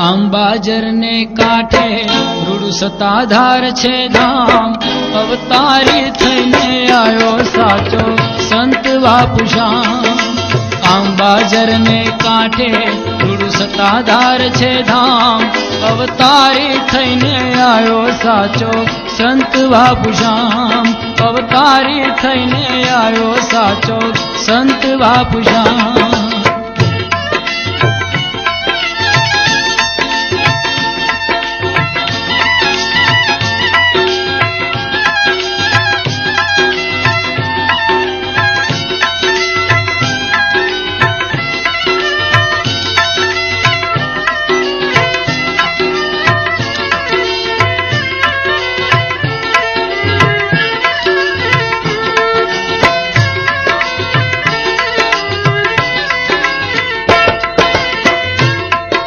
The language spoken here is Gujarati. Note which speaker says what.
Speaker 1: આંબાજર ને કાંઠે રૂડું સતાધાર છે ધામ, અવતારી થઈને આવ્યો સાચો સંત બાપુશ્યામ. આંબાજર ને કાંઠે રૂડું સતાધાર છે ધામ, અવતારી થઈને આવ્યો સાચો સંત બાપુશ્યામ. અવતારી થઈને આવ્યો સાચો સંત બાપુશ્યામ.